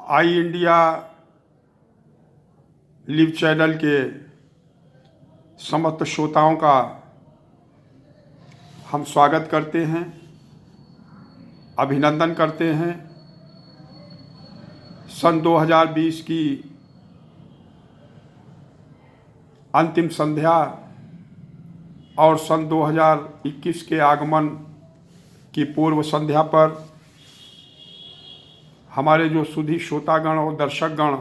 आई India live channel के समस्त श्रोताओं का हम स्वागत करते हैं, अभिनंदन करते हैं। सन 2020 की अंतिम संध्या और सन 2021 के आगमन की पूर्व संध्या पर हमारे जो सुधी श्रोतागण और दर्शकगण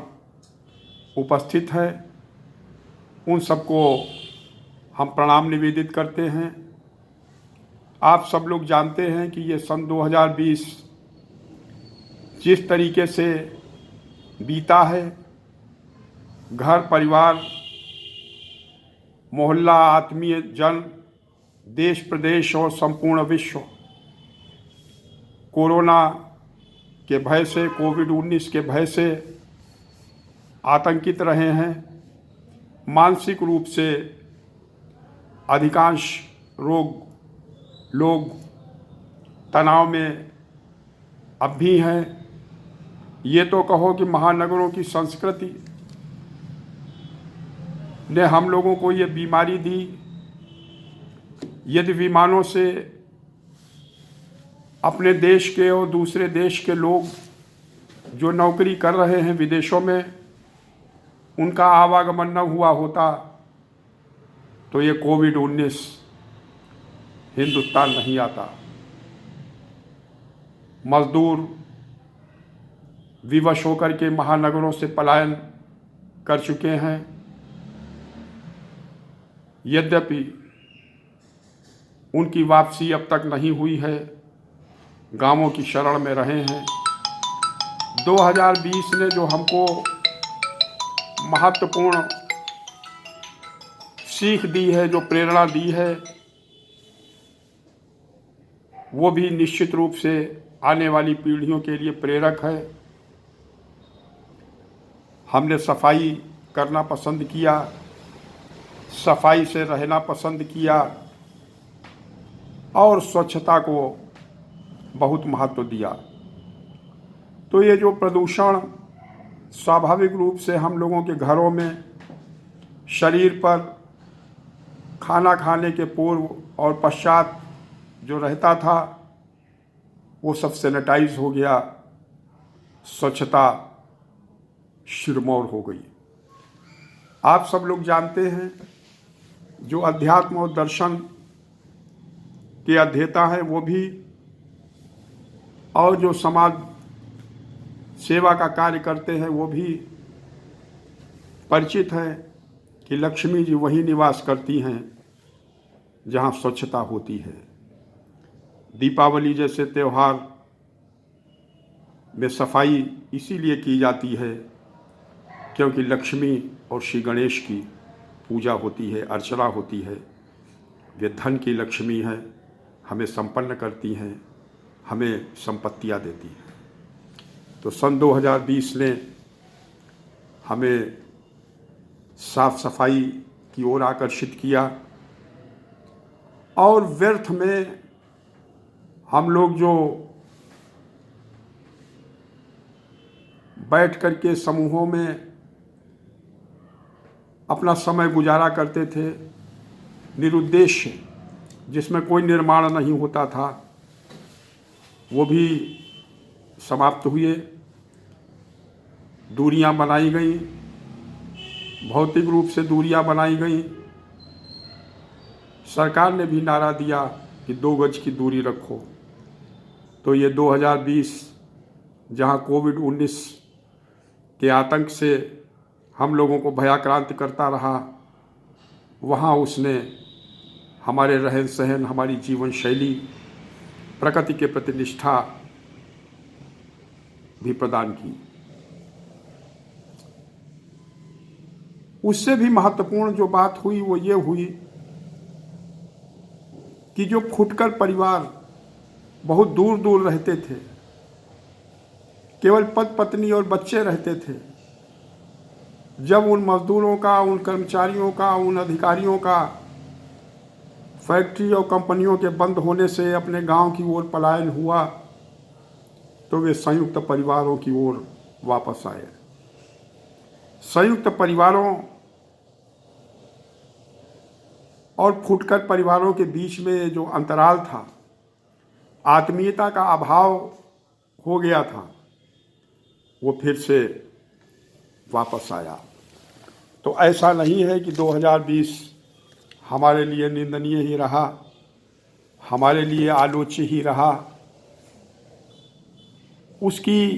उपस्थित हैं, उन सबको हम प्रणाम निवेदित करते हैं। आप सब लोग जानते हैं कि ये सन 2020 जिस तरीके से बीता है, घर परिवार, मोहल्ला, आत्मीय जन, देश प्रदेश और संपूर्ण विश्व कोरोना के भय से, कोविड-19 के भय से आतंकित रहे हैं। मानसिक रूप से अधिकांश लोग तनाव में अब भी हैं। ये तो कहो कि महानगरों की संस्कृति ने हम लोगों को ये बीमारी दी। यदि विमानों से अपने देश के और दूसरे देश के लोग जो नौकरी कर रहे हैं विदेशों में, उनका आवागमन न हुआ होता तो ये कोविड-19 हिंदुस्तान नहीं आता। मजदूर विवश होकर के महानगरों से पलायन कर चुके हैं। यद्यपि उनकी वापसी अब तक नहीं हुई है, गांवों की शरण में रहे हैं। 2020 ने जो हमको महत्वपूर्ण सीख दी है, जो प्रेरणा दी है, वो भी निश्चित रूप से आने वाली पीढ़ियों के लिए प्रेरक है। हमने सफाई करना पसंद किया, सफाई से रहना पसंद किया और स्वच्छता को बहुत महत्व दिया। तो ये जो प्रदूषण स्वाभाविक रूप से हम लोगों के घरों में शरीर पर खाना खाने के पूर्व और पश्चात जो रहता था, वो सब सैनिटाइज हो गया, स्वच्छता सिरमौर हो गई। आप सब लोग जानते हैं, जो अध्यात्म और दर्शन के अध्येता हैं वो भी, और जो समाज सेवा का कार्य करते हैं वो भी परिचित हैं कि लक्ष्मी जी वहीं निवास करती हैं जहाँ स्वच्छता होती है। दीपावली जैसे त्यौहार में सफाई इसीलिए की जाती है क्योंकि लक्ष्मी और श्री गणेश की पूजा होती है, अर्चना होती है। वे धन की लक्ष्मी हैं, हमें संपन्न करती हैं, हमें संपत्तियाँ देती हैं। तो सन 2020 ने हमें साफ सफाई की ओर आकर्षित किया और व्यर्थ में हम लोग जो बैठ कर के समूहों में अपना समय गुजारा करते थे, निरुद्देश्य, जिसमें कोई निर्माण नहीं होता था, वो भी समाप्त हुए। दूरियां बनाई गई, भौतिक रूप से दूरियां बनाई गई। सरकार ने भी नारा दिया कि 2 गज की दूरी रखो। तो ये 2020 जहां कोविड-19 के आतंक से हम लोगों को भयाक्रांत करता रहा, वहाँ उसने हमारे रहन सहन, हमारी जीवन शैली, प्रकृति के प्रति निष्ठा भी प्रदान की। उससे भी महत्वपूर्ण जो बात हुई वो ये हुई कि जो फुटकर परिवार बहुत दूर दूर रहते थे, केवल पति पत्नी और बच्चे रहते थे, जब उन मजदूरों का, उन कर्मचारियों का, उन अधिकारियों का फैक्ट्री और कंपनियों के बंद होने से अपने गांव की ओर पलायन हुआ, तो वे संयुक्त परिवारों की ओर वापस आए। संयुक्त परिवारों और फुटकर परिवारों के बीच में जो अंतराल था, आत्मीयता का अभाव हो गया था, वो फिर से वापस आया। तो ऐसा नहीं है कि 2020 हमारे लिए निंदनीय ही रहा, हमारे लिए आलोच्य ही रहा। उसकी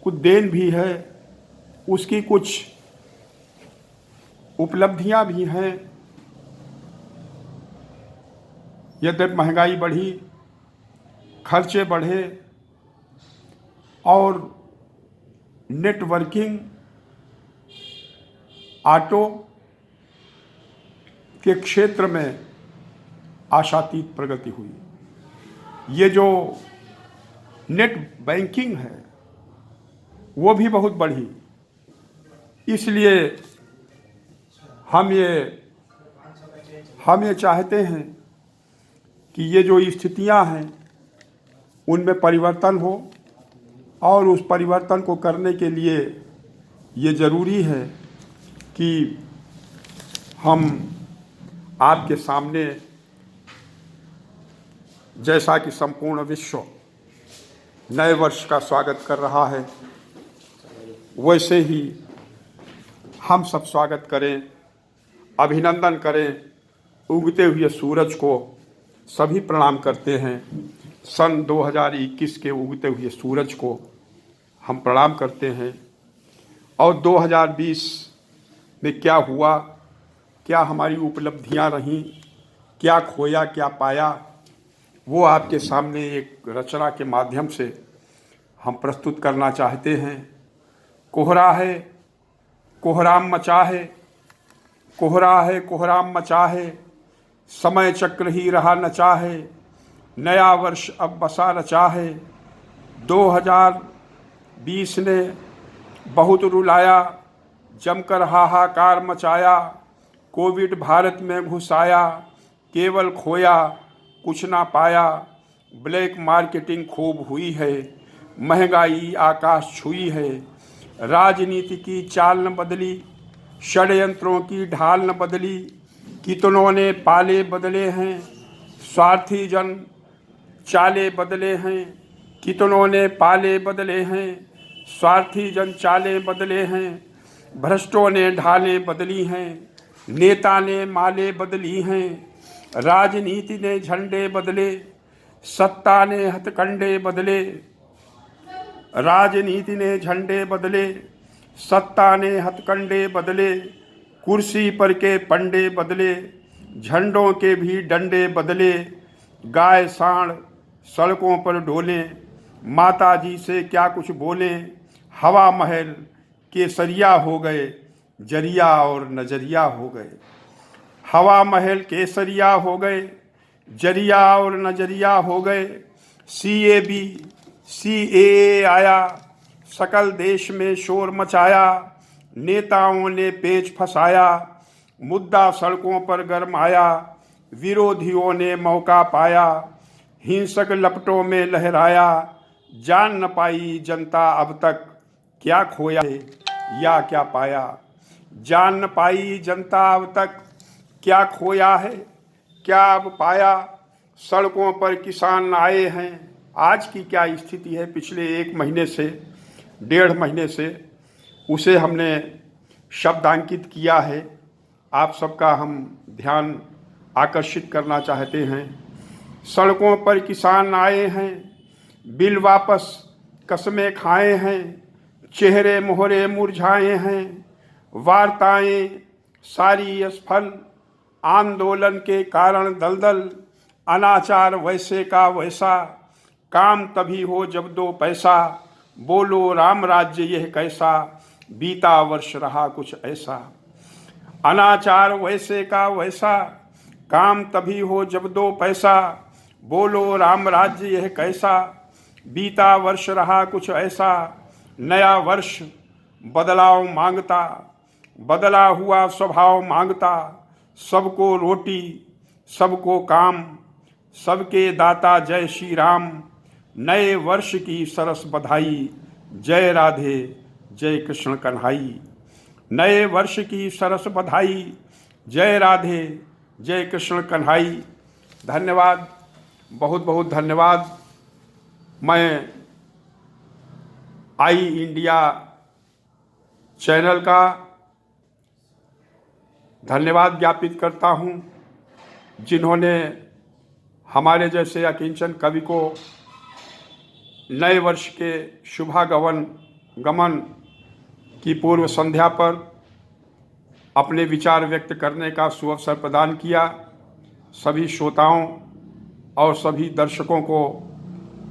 कुछ देन भी है, उसकी कुछ उपलब्धियां भी हैं। यद्यपि महंगाई बढ़ी, खर्चे बढ़े और नेटवर्किंग, ऑटो के क्षेत्र में आशातीत प्रगति हुई। ये जो नेट बैंकिंग है वो भी बहुत बढ़ी। इसलिए हम ये चाहते हैं कि ये जो स्थितियां हैं उनमें परिवर्तन हो, और उस परिवर्तन को करने के लिए ये ज़रूरी है कि हम आपके सामने, जैसा कि संपूर्ण विश्व नए वर्ष का स्वागत कर रहा है, वैसे ही हम सब स्वागत करें, अभिनंदन करें। उगते हुए सूरज को सभी प्रणाम करते हैं। सन 2021 के उगते हुए सूरज को हम प्रणाम करते हैं। और 2020 में क्या हुआ, क्या हमारी उपलब्धियां रहीं, क्या खोया क्या पाया, वो आपके सामने एक रचना के माध्यम से हम प्रस्तुत करना चाहते हैं। कोहरा है कोहराम मचा है, कोहरा है कोहराम मचा है, समय चक्र ही रहा नचा है, नया वर्ष अब बसा रचा है। 2020 ने बहुत रुलाया, जमकर हाहाकार मचाया, कोविड भारत में घुस आया, केवल खोया कुछ ना पाया, ब्लैक मार्केटिंग खूब हुई है, महंगाई आकाश छुई है, राजनीति की चाल न बदली, षड्यंत्रों की ढाल न बदली, कितनों ने पाले बदले हैं, स्वार्थी जन चाले बदले हैं, कितनों ने पाले बदले हैं, स्वार्थी जन चाले बदले हैं, भ्रष्टों ने ढालें बदली हैं, नेता ने माले बदली हैं, राजनीति ने झंडे बदले, सत्ता ने हथकंडे बदले, राजनीति ने झंडे बदले, सत्ता ने हथकंडे बदले, कुर्सी पर के पंडे बदले, झंडों के भी डंडे बदले, गाय सांड सड़कों पर डोले, माता जी से क्या कुछ बोले, हवा महल केसरिया हो गए, जरिया और नजरिया हो गए, हवा महल केसरिया हो गए, जरिया और नजरिया हो गए, CAA आया, सकल देश में शोर मचाया, नेताओं ने पेच फंसाया, मुद्दा सड़कों पर गरमाया, विरोधियों ने मौका पाया, हिंसक लपटों में लहराया, जान न पाई जनता अब तक क्या खोया है या क्या पाया, जान न पाई जनता अब तक क्या खोया है क्या अब पाया, सड़कों पर किसान आए हैं। आज की क्या स्थिति है, पिछले 1 महीने से 1.5 महीने से उसे हमने शब्दांकित किया है। आप सबका हम ध्यान आकर्षित करना चाहते हैं। सड़कों पर किसान आए हैं, बिल वापस कस्में खाए हैं, चेहरे मोहरे मुरझाए हैं, वार्ताएं सारी असफल, आंदोलन के कारण दलदल, अनाचार वैसे का वैसा, काम तभी हो जब दो पैसा, बोलो राम राज्य यह कैसा, बीता वर्ष रहा कुछ ऐसा। अनाचार वैसे का वैसा, काम तभी हो जब दो पैसा, बोलो राम राज्य यह कैसा, बीता वर्ष रहा कुछ ऐसा। नया वर्ष बदलाव मांगता, बदला हुआ स्वभाव मांगता, सबको रोटी सबको काम, सबके दाता जय श्री राम। नए वर्ष की सरस बधाई, जय राधे, जय कृष्ण कन्हाई। नए वर्ष की सरस बधाई, जय राधे, जय कृष्ण कन्हाई। धन्यवाद, बहुत बहुत धन्यवाद। मैं आई इंडिया चैनल का धन्यवाद ज्ञापित करता हूँ, जिन्होंने हमारे जैसे अकिंचन कवि को नए वर्ष के शुभागमन की पूर्व संध्या पर अपने विचार व्यक्त करने का सुअवसर प्रदान किया। सभी श्रोताओं और सभी दर्शकों को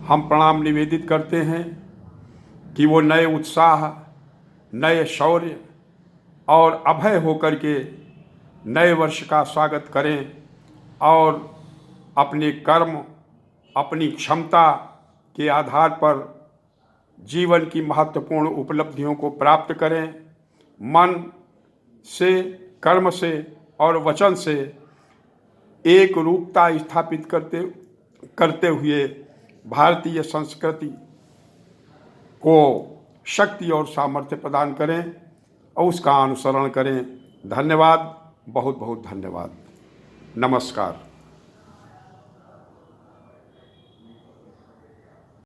हम प्रणाम निवेदित करते हैं कि वो नए उत्साह, नए शौर्य और अभय होकर के नए वर्ष का स्वागत करें और अपने कर्म, अपनी क्षमता के आधार पर जीवन की महत्वपूर्ण उपलब्धियों को प्राप्त करें। मन से, कर्म से और वचन से एक रूपता स्थापित करते हुए भारतीय संस्कृति को शक्ति और सामर्थ्य प्रदान करें और उसका अनुसरण करें। धन्यवाद, बहुत बहुत धन्यवाद। नमस्कार।